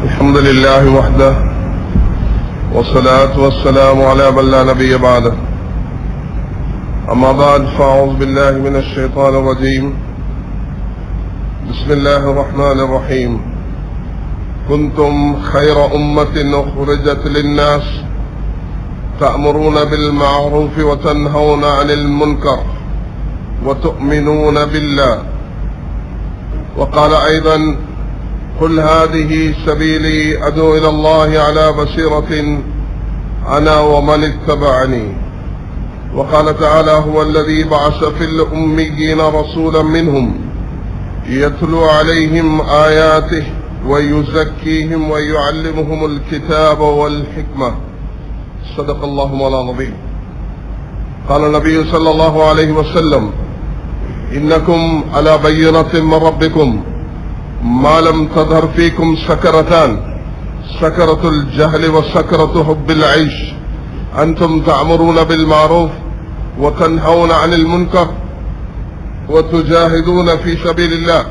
الحمد لله وحده والصلاة والسلام على من لا نبي بعده. أما بعد فأعوذ بالله من الشيطان الرجيم. بسم الله الرحمن الرحيم. كنتم خير أمة أخرجت للناس تأمرون بالمعروف وتنهون عن المنكر وتؤمنون بالله. وقال أيضا: قل هذه سبيلي أدعو إلى الله على بصيرة أنا ومن اتبعني. وقال تعالى: هو الذي بعث في الأميين رسولا منهم يتلو عليهم آياته ويزكيهم ويعلمهم الكتاب والحكمة. صدق الله مولانا العظيم. قال النبي صلى الله عليه وسلم: إنكم على بينة من ربكم ما لم تظهر فيكم سكرتان: سكرة الجهل وسكرة حب العيش. أنتم تأمرون بالمعروف وتنهون عن المنكر وتجاهدون في سبيل الله،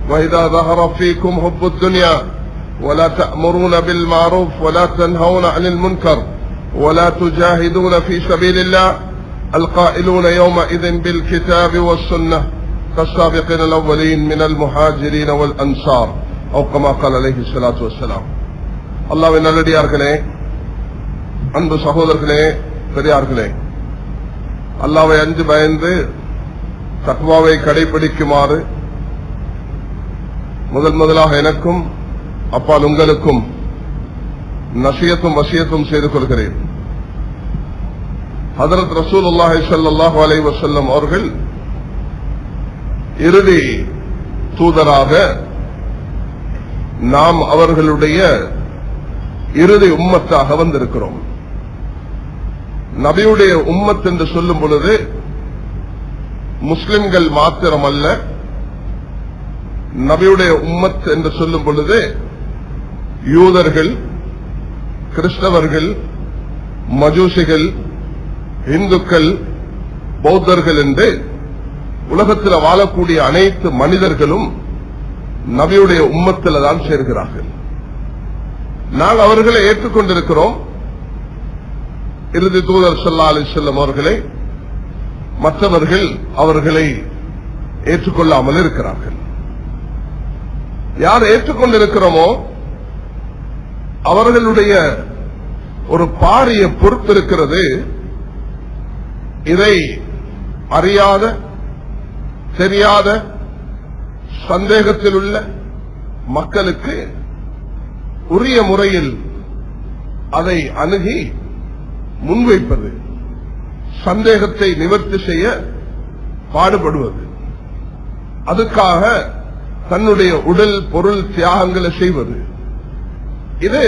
وإذا ظهر فيكم حب الدنيا ولا تأمرون بالمعروف ولا تنهون عن المنكر ولا تجاهدون في سبيل الله القائلون يومئذ بالكتاب والسنة كالسابقين الأولين من المهاجرين والأنصار أو كما قال عليه الصلاة والسلام. அல்லாஹ்வின் நல்லடியார்களே, அன்பு சகோதரர்களே, பெரியார்களே, அல்லாஹ்வை அஞ்சு பயந்து தக்வாவை கடைபிடிக்குமாறு முதலாக எனக்கும் அப்பால் உங்களுக்கும் நசியத்தும் வசியத்தும் செய்து கொள்கிறேன். ஹதரத் ரசூலுல்லாஹி ஸல்லல்லாஹு அலைஹி வஸல்லம் அவர்கள் இறுதி தூதராக நாம் அவர்களுடைய இறுதி உம்மத்தாக வந்திருக்கிறோம். நபியுடைய உம்மத் என்று சொல்லும் பொழுது முஸ்லிம்கள் மாத்திரமல்ல, நபியுடைய உம்மத் என்று சொல்லும் பொழுது யூதர்கள், கிறிஸ்தவர்கள், மஜூசிகள், இந்துக்கள், பௌத்தர்கள் என்று உலகத்தில் வாழக்கூடிய அனைத்து மனிதர்களும் நபியுடைய உம்மத்தில் தான் சேர்கிறார்கள். நாங்கள் அவர்களை ஏற்றுக்கொண்டிருக்கிறோம். இறுதி தூதர் ஸல்லல்லாஹு அலைஹி வஸல்லம் அவர்களை, மற்றவர்கள் அவர்களை ஏற்றுக்கொள்ளாமல் இருக்கிறார்கள். யார் ஏற்றுக்கொண்டிருக்கிறோமோ அவர்களுடைய ஒரு பாரிய பொறுப்பு இருக்கிறது. இதை அறியாத, தெரியாத, சந்தேகத்தில் உள்ள மக்களுக்கு உரிய முறையில் அதை அணுகி முன்வைப்பது, சந்தேகத்தை நிவர்த்தி செய்ய பாடுபடுவது, அதுக்காக தன்னுடைய உடல் பொருள் தியாகங்களை செய்வது, இது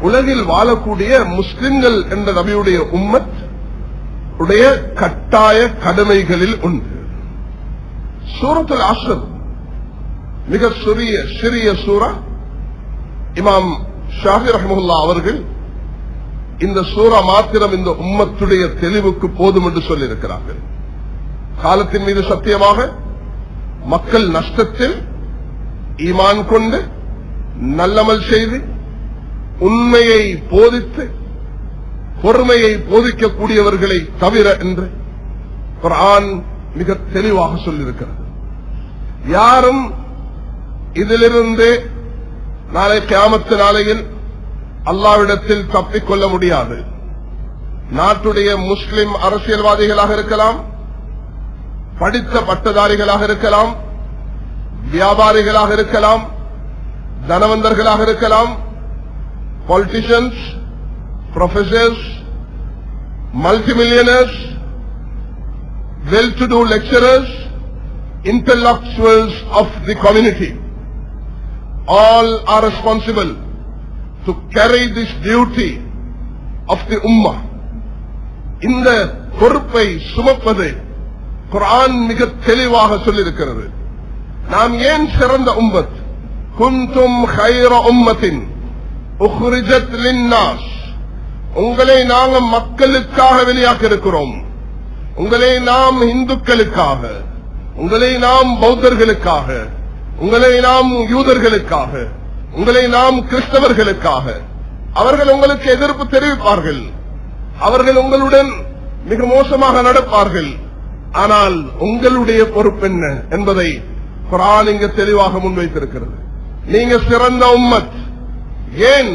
உலகில் வாழக்கூடிய முஸ்லிம்கள் என்ற நபியுடைய உம்மத் உடைய கட்டாய கடமைகளில் உண்டு. சூரத்துல் அஸ்ர் மிக சிறிய சூரா. இமாம் ஷாஃபி ரஹ்மத்துல்லாஹி அவர்கள் இந்த சூரா மாத்திரம் இந்த உம்மத்துடைய தெளிவுக்கு போதும் என்று சொல்லியிருக்கிறார்கள். காலத்தின் மீது சத்தியமாக மக்கள் நஷ்டத்தில் ஈமான் கொண்டு நல்லமல் செய்து உண்மையை போதித்து பொறுமையை போதிக்கக்கூடியவர்களை தவிர என்று குர்ஆன் மிக தெளிவாக சொல்லியிருக்கிறது. யாரும் இதிலிருந்து நாளை கியாமத்து நாளையில் அல்லாஹ்விடத்தில் தப்பிக்கொள்ள முடியாது. நாட்டுடைய முஸ்லிம் அரசியல்வாதிகளாக இருக்கலாம், படித்த பட்டதாரிகளாக இருக்கலாம், வியாபாரிகளாக இருக்கலாம், தனவந்தர்களாக இருக்கலாம், politicians, professors, multimillionaires, well-to-do lecturers, intellectuals of the community, all are responsible to carry this duty of the ummah. இந்த பொறுப்பை சுமப்பது குர்ஆன் மிக தெளிவாக சொல்லியிருக்கிறது. நாம் ஏன் சிறந்த உம்மத்? குன்தும் கைர உம்மத்தின் உக்ரிஜத் லின்னாஸ். உங்களை நாங்கள் மக்களுக்காக வெளியாக்கி இருக்கிறோம். உங்களை நாம் இந்துக்களுக்காக, உங்களை நாம் பௌத்தர்களுக்காக, உங்களை நாம் யூதர்களுக்காக, உங்களை நாம் கிறிஸ்தவர்களுக்காக அவர்கள் உங்களுக்கு எதிர்ப்பு தெரிவிப்பார்கள், அவர்கள் உங்களுடன் மிக மோசமாக நடப்பார்கள். ஆனால் உங்களுடைய பொறுப்பு என்ன என்பதை குர்ஆன் இங்கு தெளிவாக முன்வைத்திருக்கிறது. நீங்க சிறந்த உம்மத். ஏன்?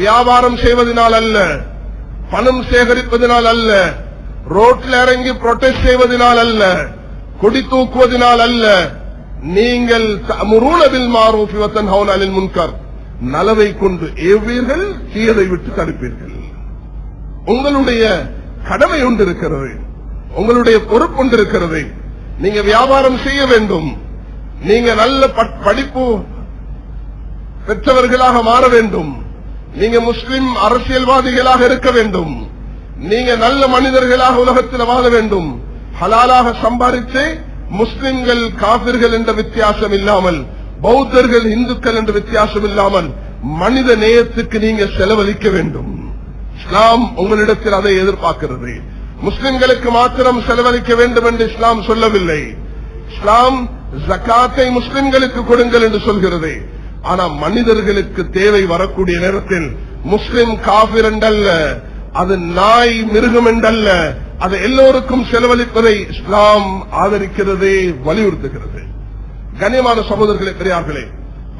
வியாபாரம் செய்வதனால் அல்ல, பணம் சேகரிப்பதனால் அல்ல, ரோட்டில் இறங்கி புரொட்டஸ்ட் செய்வதனால் அல்ல, கொடி தூக்குவதனால் அல்ல. நீங்கள் தஅமுரூன பில் மஅரூஃப் வ தன்ஹவுன அனில் முன்கர், நலவை கொண்டு ஏவுவீர்கள், தீயதை விட்டு தடுப்பீர்கள். உங்களுடைய கடமை ஒன்றிருக்கிறது, உங்களுடைய பொறுப்பு ஒன்றிருக்கிறது. நீங்க வியாபாரம் செய்ய வேண்டும், நீங்க நல்ல படிப்பு பெற்றவர்களாக மாற வேண்டும், நீங்க முஸ்லிம் அரசியல்வாதிகளாக இருக்க வேண்டும், நீங்க நல்ல மனிதர்களாக உலகத்தில் வாழ வேண்டும். ஹலாலாக சம்பாதித்து முஸ்லிம்கள் காபிர்கள் என்ற வித்தியாசம் இல்லாமல், பௌத்தர்கள் இந்துக்கள் என்ற வித்தியாசம் இல்லாமல் மனித நேயத்துக்கு நீங்க செலவழிக்க வேண்டும். இஸ்லாம் உங்களிடத்தில் அதை எதிர்பார்க்கிறது. முஸ்லிம்களுக்கு மாத்திரம் செலவழிக்க வேண்டும் என்று இஸ்லாம் சொல்லவில்லை. இஸ்லாம் ஜகாத்தை முஸ்லிம்களுக்கு கொடுங்கள் என்று சொல்கிறது. ஆனா மனிதர்களுக்கு தேவை வரக்கூடிய நேரத்தில் முஸ்லிம் காபிர் என்றல்ல, அது நாய் மிருகம் என்றல்ல, அது எல்லோருக்கும் செலவழிப்பதை இஸ்லாம் ஆதரிக்கிறது, வலியுறுத்துகிறது. கண்ணியமான சகோதரர்களே, பெரியார்களே,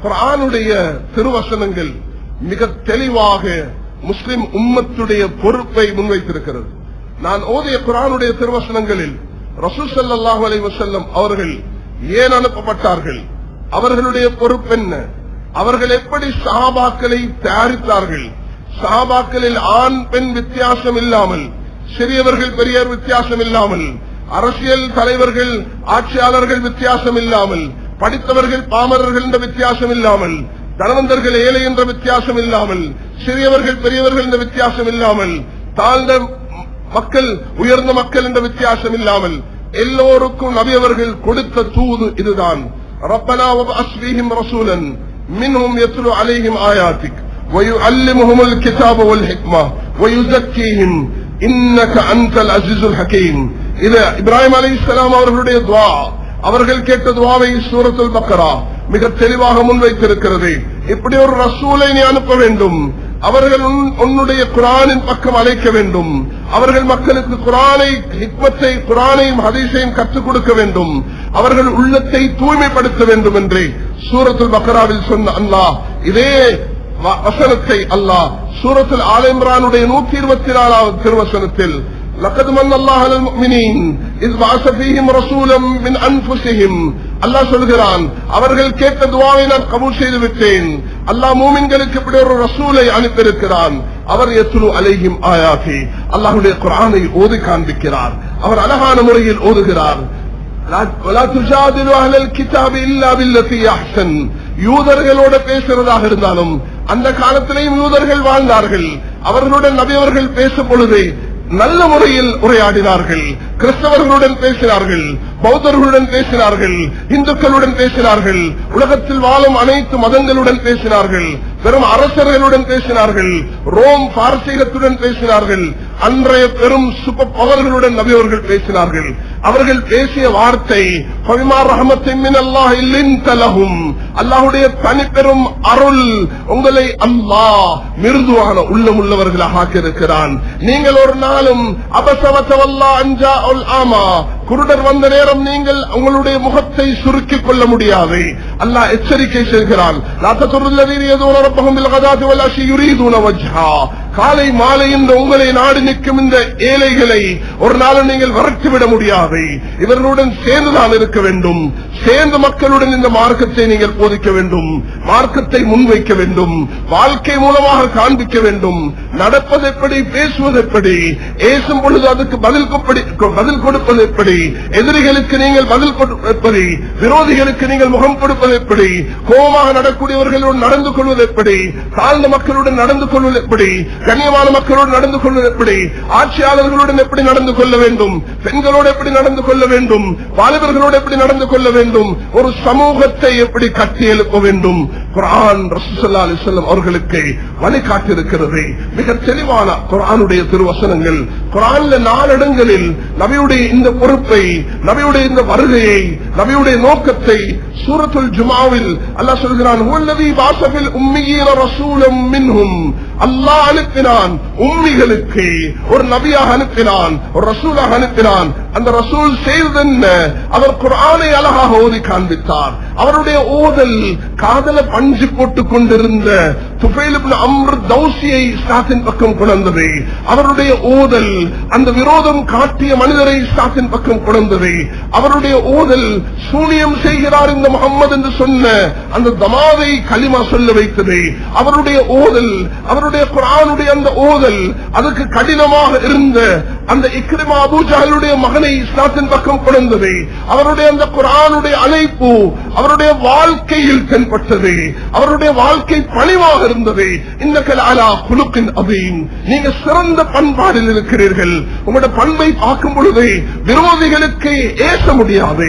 குர்ஆனுடைய திருவசனங்கள் மிக தெளிவாக முஸ்லிம் உம்மத்துடைய பொறுப்பை முன்வைத்திருக்கிறது. நான் ஓதிய குர்ஆனுடைய திருவசனங்களில் ரசூல் ஸல்லல்லாஹு அலைஹி வஸல்லம் அவர்கள் ஏன் அனுப்பப்பட்டார்கள், அவர்களுடைய பொறுப்பு என்ன, அவர்கள் எப்படி சஹாபாக்களை தயாரித்தார்கள், சஹாபாக்களில் ஆண் பெண் வித்தியாசம் இல்லாமல், சிறியவர்கள் பெரியவர் வித்தியாசம் இல்லாமல், அரசியல் தலைவர்கள் ஆட்சியாளர்கள் வித்தியாசம் இல்லாமல், படித்தவர்கள் பாமரர்கள் என்ற வித்தியாசம் இல்லாமல், தனவந்தர்கள் ஏழை என்ற வித்தியாசம் இல்லாமல், சிறியவர்கள் பெரியவர்கள் என்ற வித்தியாசம் இல்லாமல், தாழ்ந்த மக்கள் உயர்ந்த மக்கள் என்ற வித்தியாசம் இல்லாமல் எல்லோருக்கும் நபி அவர்கள் கொடுத்த தூது இதுதான். ரப்பனா வபஅஸ் ஃபீஹிம் ரசூலன் மின்ஹும் யத்லு அலைஹிம் ஆயாத்திக் வயுஅல்லிமுஹுமுல் கிதாப வல் ஹிக்மா வயுஸக்கீஹிம் இன்னக அன்தல் அஸீஸுல் ஹகீம். இது இப்ராஹிம் அலைஹிஸ்ஸலாம் அவர்களுடைய துஆ. அவர்கள் கேட்ட துஆவை சூரத்துல் பக்ரா மிக தெளிவாக முன்வைத்திருக்கிறது. இப்படி ஒரு ரசூலை நீ அனுப்ப வேண்டும், அவர்கள் உன்னுடைய குர்ஆனின் பக்கம் அழைக்க வேண்டும், அவர்கள் மக்களுக்கு குர்ஆனை ஹிக்மத்தை குர்ஆனையும் ஹதீஸையும் கற்றுக் கொடுக்க வேண்டும், அவர்கள் உள்ளத்தை தூய்மைப்படுத்த வேண்டும் என்று சூரத்துல் பக்ராவில் சொன்ன அல்லாஹ் இதே வசனத்தை அல்லாஹ் சூரத்துல் ஆல் இம்ரானுடைய 124வது திருவசனத்தில் لقد من الله على المؤمنين إذ بعث فيهم رسولا من أنفسهم அல்லாஹ் சொல்கிறான், அவர்கள் கேட்ட துஆவை நான் கபூல் செய்து விட்டேன். அல்லாஹ் மூமின்களுக்கு இப்படி ஒரு ரசூலை அனுப்பியிருக்கிறான். அவர் யத்லு அலைஹிம் ஆயாத்தி, அல்லாஹ்வுடைய குர்ஆனை ஓதி காண்பிக்கிறார். அவர் அழகான முறையில் ஓதுகிறார். ولا تجادلوا أهل الكتاب إلا بالتي أحسن. யூதர்களோட பேசுறதாக இருந்தாலும் அந்த காலத்திலேயும் யூதர்கள் வாழ்ந்தார்கள். அவர்களுடன் நபி அவர்கள் பேசும் பொழுது நல்ல முறையில் உரையாடினார்கள். கிறிஸ்தவர்களுடன் பேசினார்கள், பௌத்தர்களுடன் பேசினார்கள், இந்துக்களுடன் பேசினார்கள், உலகத்தில் வாழும் அனைத்து மதங்களுடன் பேசினார்கள், பெரும் அரசர்களுடன் பேசினார்கள், ரோம் பாரசீகத்துடன் பேசினார்கள், அன்றைய பெரும் சூப்பர் பவர்களுடன் நபி அவர்கள் பேசினார்கள். அவர்கள் பேசிய வார்த்தை அல்லாஹுடைய தனிப்பெரும் அருள், உங்களை அல்லாஹ் மிருதுவான உள்ளம் உள்ளவர்களாக ஆக்கியிருக்கிறான். நீங்கள் ஒரு நாளும் அபசவத்தவல்லா அஞ்சா ஆமா குருடர் வந்த நேரம் நீங்கள் உங்களுடைய முகத்தை சுருக்கிக் கொள்ள முடியாது. அல்லாஹ் எச்சரிக்கை செய்கிறான். காலை மாலை இந்த உங்களை நாடு நிற்கும் இந்த ஏழைகளை ஒரு நாளும் நீங்கள் விரட்டிவிட முடியாது. இவர்களுடன் சேர்ந்துதான் இருக்க வேண்டும். சேர்ந்து மக்களுடன் இந்த மார்க்கத்தை நீங்கள் போதிக்க வேண்டும், மார்க்கத்தை முன்வைக்க வேண்டும், வாழ்க்கை மூலமாக காண்பிக்க வேண்டும். நடப்பது எப்படி, பேசுவது எப்படி, ஏசும் பொழுது அதுக்கு பதில் கொடுப்பது எப்படி, எதிரிகளுக்கு நீங்கள் பதில் கொடுப்பது, விரோதிகளுக்கு நீங்கள் முகம் கொடுப்பது எப்படி, கோபமாக நடக்கூடியவர்களுடன் நடந்து கொள்வது எப்படி, தாழ்ந்த மக்களுடன் நடந்து கொள்வது எப்படி, கண்ணியமான மக்களோடு நடந்து கொள்வது எப்படி, ஆட்சியாளர்களுடன் எப்படி நடந்து கொள்ள வேண்டும், பெண்களோடு எப்படி நடந்து கொள்ள வேண்டும், வாலிபர்களோடு எப்படி நடந்து கொள்ள வேண்டும், ஒரு சமூகத்தை எப்படி கட்டி எழுப்ப வேண்டும், குர்ஆன் ரசூல் ஸல்லல்லாஹு அலைஹி வஸல்லம் அவர்களுக்கு வழிகாட்டியிருக்கிறது. மிக தெளிவான குர்ஆனுடைய திருவசனங்கள். குர்ஆன்ல 4 இடங்களில் நபியுடைய இந்த பொறுப்பை, நபியுடைய இந்த வருகையை, நபியுடைய நோக்கத்தை சூரத்துல் ஜுமாவில் அல்லாஹ் சொல்கிறான், "ஹுவல்லதீ பாஸபில் உம்மீன ரசூலம் மின்ஹும்." அல்லாஹ் அனுப்பினான் உம்மிகளுக்கு ஒரு நபியாக அனுப்பினான், ஒரு ரசூலாக அனுப்பினான். அந்த ரசூல் செய்தென்ன? அவர் குர்ஆனை அழகாக ஓதி காண்பித்தார். அவருடைய ஓதல் காதல பஞ்சு போட்டுக் கொண்டிருந்த துஃபைல் இப்னு அம்ர் தௌசியை இஸ்லாத்தின் பக்கம் கொண்டது. அவருடைய ஓதல் அந்த விரோதம் காட்டிய மனிதரை இஸ்லாத்தின் பக்கம் கொண்டது. அவருடைய ஓதல் சூனியம் செய்கிறார் இந்த முஹம்மது என்று சொன்ன அந்த தமாவை கலிமா சொல்ல வைத்தது. அவருடைய ஓதல், அவருடைய குர்ஆனுடைய அந்த ஓதல் அதுக்கு கடினமாக இருந்த அந்த இக்ரிமா அபூ ஜஹலுடைய மகனை இஸ்லாத்தின் பக்கம் கொண்டது. அவருடைய அந்த குர்ஆனுடைய அழைப்பு அவருடைய வாழ்க்கையில் தென்பட்டது. அவருடைய வாழ்க்கை பணிவாக இருந்தது. இன்னக லஅலா குலுகின் அதீம், நீங்க சிறந்த பண்பாடில் இருக்கிறீர்கள். உங்களுடைய பண்பை பார்க்கும் பொழுது விரோதிகளுக்கு ஏச முடியாது.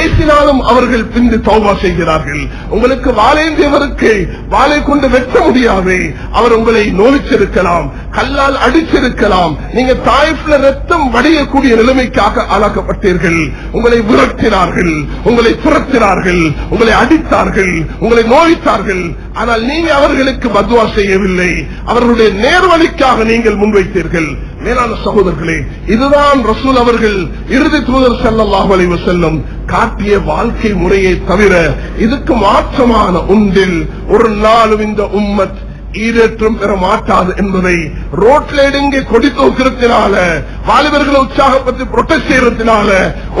ஏசினாலும் அவர்கள் பின்பு தௌபா செய்கிறார்கள். உங்களுக்கு வாளேந்தியவருக்கு வாளை கொண்டு வெட்ட முடியாது. அவர் உங்களை நோவிச்சிருக்கலாம், கல்லால் அடிச்சிருக்கலாம். நீங்க தாயிஃப்ல ரத்தம் வடியக்கூடிய நிலைமைக்காக ஆளாக்கப்பட்டீர்கள். உங்களை விரட்டினார்கள், உங்களை துரத்தினார்கள், உங்களை அடித்தார்கள், உங்களை நோய்த்தார்கள். ஆனால் நீங்க அவர்களுக்கு பத்வா செய்யவில்லை. அவர்களுடைய நேர்வழிக்காக நீங்கள் முன்வைத்தீர்கள். மேலான சகோதரர்களே, இதுதான் ரசூல் அவர்கள் இறுதி தூதர் ஸல்லல்லாஹு அலைஹி வஸல்லம் காட்டிய வாழ்க்கை முறையை தவிர இதுக்கு மாற்றமான ஒன்றில் ஒரு நாளும் இந்த உம்மத் ஈரேற்றம் பெற மாட்டாது என்பதை ரோட்ல இங்கே கொடி தூக்கிறதுனால, வாலிபர்களை உற்சாகப்பட்டு புரொட்டஸ்ட் செய்யறதுனால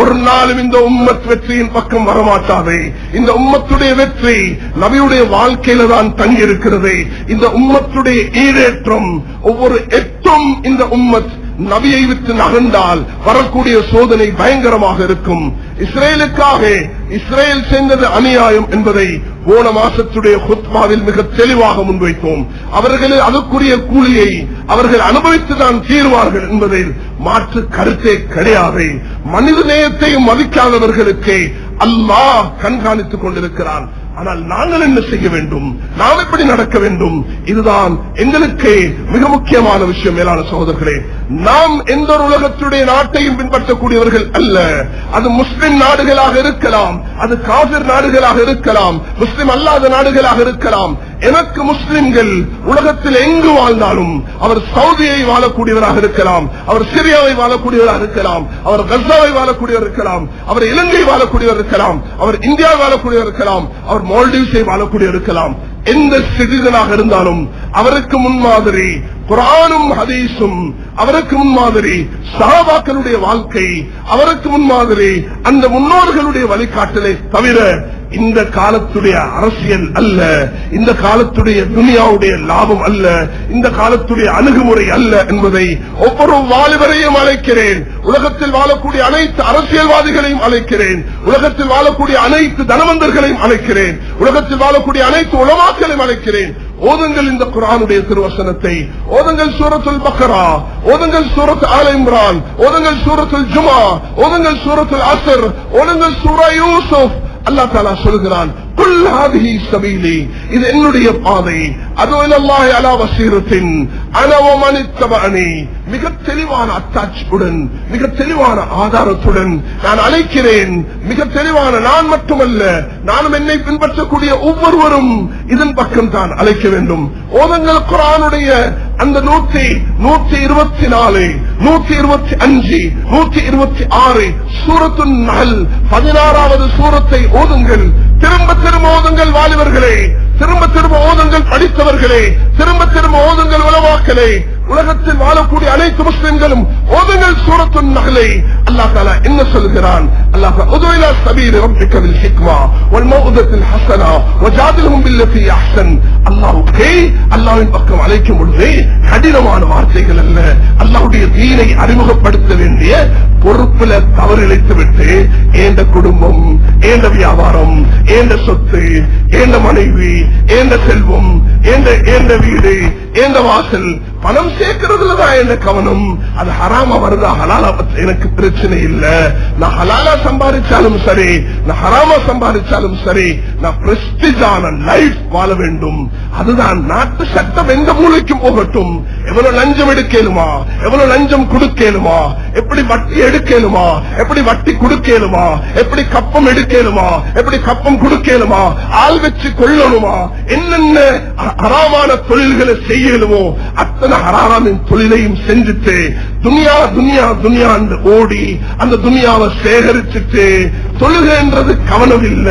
ஒரு நாளும் இந்த உம்மத் வெற்றியின் பக்கம் வரமாட்டாது. இந்த உம்மத்துடைய வெற்றி நபியுடைய வாழ்க்கையில தான் தங்கி இருக்கிறது. இந்த உம்மத்துடைய ஈரேற்றம் ஒவ்வொரு எட்டும் இந்த உம்மத் நபியை விட்டு நகர்ந்தால் வரக்கூடிய சோதனை பயங்கரமாக இருக்கும். இஸ்ரேலுக்காக இஸ்ரேல் செய்தது அநியாயம் என்பதை போன மாசத்துடைய குத்பாவில் மிக தெளிவாக முன்வைத்தோம். அவர்கள் அதற்குரிய கூலியை அவர்கள் அனுபவித்துதான் தீர்வார்கள் என்பதில் மாற்று கருத்தே கிடையாது. மனித நேயத்தையும் மதிக்காதவர்களுக்கு அல்லாஹ் கண்காணித்துக் கொண்டிருக்கிறான். ஆனால் நாங்கள் என்ன செய்ய வேண்டும், நாம் எப்படி நடக்க வேண்டும், இதுதான் எங்களுக்கு மிக முக்கியமான விஷயம். மேலான சகோதரர்களே, நாம் எந்த ஒரு உலகத்துடைய நாட்டையும் பின்பற்றக்கூடியவர்கள் அல்ல. அது முஸ்லிம் நாடுகளாக இருக்கலாம், அது காபிர் நாடுகளாக இருக்கலாம், முஸ்லிம் அல்லாத நாடுகளாக இருக்கலாம். எனக்கு முஸ்லிம்கள் உலகத்தில் எங்கு வாழ்ந்தாலும், அவர் சவுதியை வாழக்கூடியவராக இருக்கலாம், அவர் சிரியாவை வாழக்கூடியவராக இருக்கலாம், அவர் கசாவை வாழக்கூடியவர் இருக்கலாம், அவர் இலங்கை வாழக்கூடியவர் இருக்கலாம், அவர் இந்தியா வாழக்கூடியவர் இருக்கலாம், அவர் மால்டீவ்ஸை வாழக்கூடிய இருக்கலாம். எந்த சிட்டிசனாக இருந்தாலும் அவருக்கு முன்மாதிரி குர்ஆனும் ஹதீஸும், அவருக்கு முன்மாதிரி சஹாபாக்களுடைய வாழ்க்கை, அவருக்கு முன்மாதிரி அந்த முன்னோர்களுடைய வழிகாட்டலை தவிர இந்த காலத்துடைய அரசியல் அல்ல, இந்த காலத்துடைய துனியாவுடைய லாபம் அல்ல, இந்த காலத்துடைய அணுகுமுறை அல்ல என்பதை ஒவ்வொரு வாலிபரையும் அழைக்கிறேன். உலகத்தில் வாழக்கூடிய அனைத்து அரசியல்வாதிகளையும் அழைக்கிறேன். உலகத்தில் வாழக்கூடிய அனைத்து தனவந்தர்களையும் அழைக்கிறேன். உலகத்தில் வாழக்கூடிய அனைத்து உலமாக்களையும் அழைக்கிறேன். ஓதுங்கள் இந்த குர்ஆனுடைய திருவசனத்தை, ஓதுங்கள் சூரத்துல் பக்ரா, ஓதுங்கள் சூரத் ஆல இம்ரான், ஓதுங்கள் சூரத்துல் ஜுமா, ஓதுங்கள் சூரத்துல் அஸ்ர், ஓதுங்கள் சூரா யூசுப். அல்லாஹ் தஆலா சொல்கிறான், குல் ஹாதிஹி சபீலி, இது என்னுடைய பாதை, அது இலல்லாஹி அலா வஸீரத்தின் அனா வ மன் இத்தபஅனி. மிக தெளிவான அத்தாட்சியுடன், மிக தெளிவான ஆதாரத்துடன் நான் அழைக்கிறேன். மிக தெளிவான, நான் மட்டுமல்ல, நானும் என்னை பின்பற்றக்கூடிய ஒவ்வொருவரும் இதன் பக்கம் தான் அழைக்க வேண்டும். ஓதுங்கள் குர்ஆனுடைய அந்த 124, 125, 126 சூரத்துன் நஹல் 16வது சூரத்தை ஓதுங்கள். திரும்ப திரும்ப ஓதுங்கள் வாலிபர்களே, திரும்ப திரும்ப ஓதுங்கள் படித்தவர்களே, திரும்ப திரும்ப ஓதுங்கள் உலமாக்களே, உலகத்தில் வாழக்கூடிய அனைத்து முஸ்லிம்களும் ஓதுங்கள் சூரத்துன் நஹலை. அல்லாஹ் தஆலா என்ன சொல்கிறான்? அல்லாஹ் உது இலா சபீல் ரப்பிக பில் ஹிக்மா வல் மௌஇதத்தில் ஹஸனா வஜாதில்ஹும் பில்லதி அஹ்சன். அல்லாஹ்வின் பக்கம் அழைக்கும் பொழுது கடினமான வார்த்தைகள் அல்ல, அல்லாஹ்வுடைய தீனை அறிமுகப்படுத்த வேண்டிய பொறுப்புல தவறிழைத்து விட்டு ஏண்ட குடும்பம், ஏண்ட வியாபாரம், ஏண்ட சொத்து, ஏண்ட மனைவி, ஏண்ட செல்வம், ஏண்ட வீடு, ஏண்ட வாசல், பணம் சேர்க்கிறதுலதான் என்ன கவனம். அது ஹராமா வருதா ஹலாலா எனக்கு பிரச்சனை இல்ல. நான் ஹலாலா சம்பாதிச்சாலும் சரி, நான் ஹராமா சம்பாதிச்சாலும் சரி, நான் பிரஸ்டிஜான லைஃப் வாழ வேண்டும். அதுதான் நாட்டு சட்டம். எந்த மூலைக்கும் போகட்டும். எவ்வளவு லஞ்சம் எடுக்கலுமா, எவ்வளவு லஞ்சம் கொடுக்கலுமா, எப்படி வட்டி எடுக்கலுமா, எப்படி வட்டி கொடுக்கலுமா, எப்படி கப்பம் எடுக்கலுமா, எப்படி கப்பம் கொடுக்கலுமா, ஆள் வச்சு கொள்ளணுமா, என்னென்ன ஹராமான தொழில்களை செய்யலுமோ அத்தனை ஹராமின் தொழிலையும் செஞ்சுட்டு துனியா துனியா துனியா ஓடி அந்த துனியாவை சேகரிச்சுட்டு தொழுகைன்றது கவனம் இல்ல.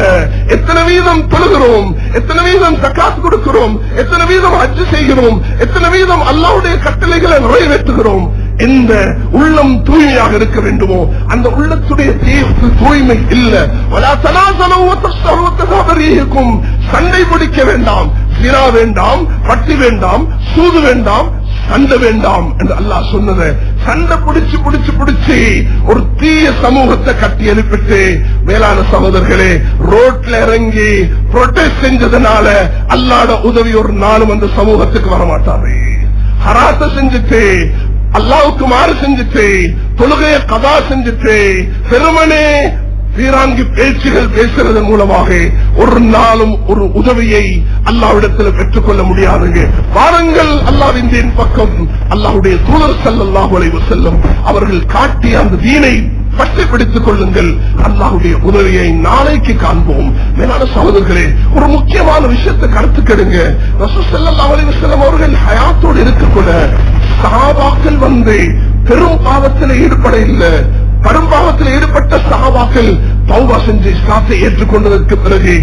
எத்தனை வீதம் தொழுகிறோம், எத்தனை வீதம் தக்காத் கொடுக்கிறோம், எத்தனை வீதம் ஹஜ் செய்கிறோம், எத்தனை வீதம் அல்லாஹ்வுடைய கட்டளைகளை நிறைவேற்றுகிறோம். எந்த உள்ளம் தூய்மையாக இருக்க வேண்டுமோ அந்த உள்ளத்துடைய தூய்மை இல்ல. சண்டை பிடிக்க வேண்டாம், சிரா வேண்டாம், வட்டி வேண்டாம், சூது வேண்டாம், சண்டை வேண்டாம் என்று அல்லாஹ் சொன்னது. சண்டை பிடிச்சு பிடிச்சு பிடிச்சு ஒரு தீய சமூகத்தை கட்டி எழுப்பிட்டு மேலான சகோதரர்களே ரோட்ல இறங்கி புரொட்டஸ்ட் செஞ்சதுனால அல்லாஹ்வோட உதவி ஒரு நாளும் அந்த சமூகத்துக்கு வரமாட்டாரு. ஹராத்த செஞ்சுட்டு, அல்லாஹ்வுக்கு மாறு செஞ்சுட்டு, தொழுகையை கதா செஞ்சுட்டு, பெருமனே வீராங்கி பேச்சுகள் பேசுறதன் மூலமாக ஒரு நாளும் ஒரு உதவியை அல்லாஹ்விடத்தில் பெற்றுக்கொள்ள முடியாதுங்க. வாருங்கள் அல்லாஹ்வின் தீன் பக்கம். அல்லாஹ்வுடைய தூதர் ஸல்லல்லாஹு அலைஹி வஸல்லம் அவர்கள் காட்டிய அந்த தீனை பற்றி பிடித்துக் கொள்ளுங்கள். அல்லாஹ்வுடைய உதவியை நாளைக்கு காண்போம். மேலான சகோதரர்களே, ஒரு முக்கியமான விஷயத்தை கருத்து கெடுங்க. ரசூல் ஸல்லல்லாஹு அலைஹி வஸல்லம் அவர்கள் ஹயாத்தோடு இருக்கக்கூட சஹாபாக்கள் பெரும் பாவத்தில் ஈடுபட இல்லை. பெரும்பாவத்தில் ஈடுபட்ட சஹாபாக்கள் தௌபா செஞ்சு இஸ்லாத்தை ஏற்றுக்கொண்டதற்கு பிறகு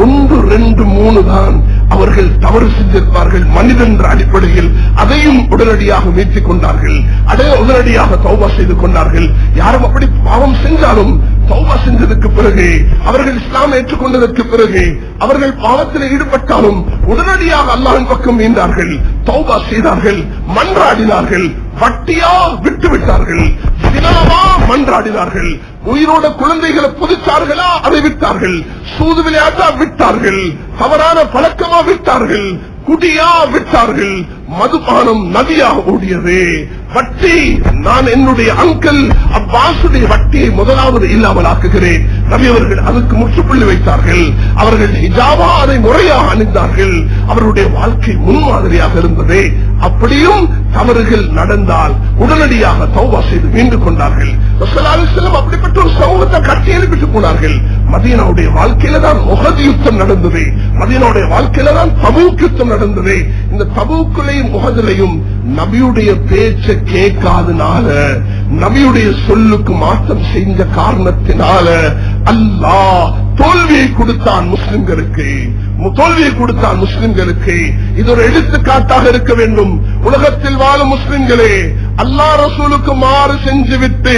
1, 2, 3 தான் அவர்கள் தவறு செஞ்சிருப்பார்கள். மனிதன் என்ற அடிப்படையில் அதையும் உடனடியாக மீட்டுக் கொண்டார்கள், உடனடியாக தௌபா செய்து கொண்டார்கள். யாரும் அப்படி பாவம் செஞ்சாலும் தௌபா செஞ்சதற்கு பிறகு, அவர்கள் இஸ்லாம் ஏற்றுக்கொண்டதற்கு பிறகு, அவர்கள் பாவத்தில் ஈடுபட்டாலும் உடனடியாக அல்லாஹ்வின் பக்கம் மீண்டார்கள், தௌபா செய்தார்கள், மன்றாடினார்கள். வட்டியா விட்டு விட்டார்கள், தினமா மன்றாடினார்கள். உயிரோட குழந்தைகளை புதிச்சார்களா அதை விட்டார்கள், சூது விளையாட்டா விட்டார்கள், தவறான பழக்கமா விட்டார்கள், குடியா விட்டார்கள், மதுபானம் நதியாக ஓடியது. வட்டி, நான் என்னுடைய அங்கிள் அப்பாசுடைய வட்டியை முதலாவது இல்லாமல் ஆக்குகிறேன். நபி அவர்கள் அதுக்கு முற்றுப்புள்ளி வைத்தார்கள். அவர்கள் ஹிஜாபா அதை முறையாக அணிந்தார்கள். அவருடைய வாழ்க்கை முன்மாதிரியாக இருந்தது. அப்படியும் தவறுகள் நடந்தால் உடனடியாக தௌபா செய்து மீண்டு கொண்டார்கள். ரசூலுல்லாஹி அலைஹி வஸல்லம் அப்படிப்பட்ட ஒரு சமூகத்தை கட்டி எழுப்பிட்டு போனார்கள். மதீனாவுடைய வாழ்க்கையில தான் உஹது யுத்தம் நடந்தது. மதீனாவுடைய வாழ்க்கையில தான் தபூக் யுத்தம் நடந்தது. இந்த தபூக்குலையும் உஹதுலையும் நபியுடைய பேச்சை கேட்காதனால, நபியுடைய சொல்லுக்கு மாற்றம் செஞ்ச காரணத்தினால அல்லாஹ் தோல்வியை கொடுத்தான் முஸ்லிம்களுக்கு, தோல்வியை கொடுத்தான் முஸ்லிம்களுக்கு. இது ஒரு எடுத்துக்காட்டாக இருக்க வேண்டும். உலகத்தில் வாழும் முஸ்லிம்களே, அல்லாஹ் ரசூலுக்கு மாறு செஞ்சு விட்டு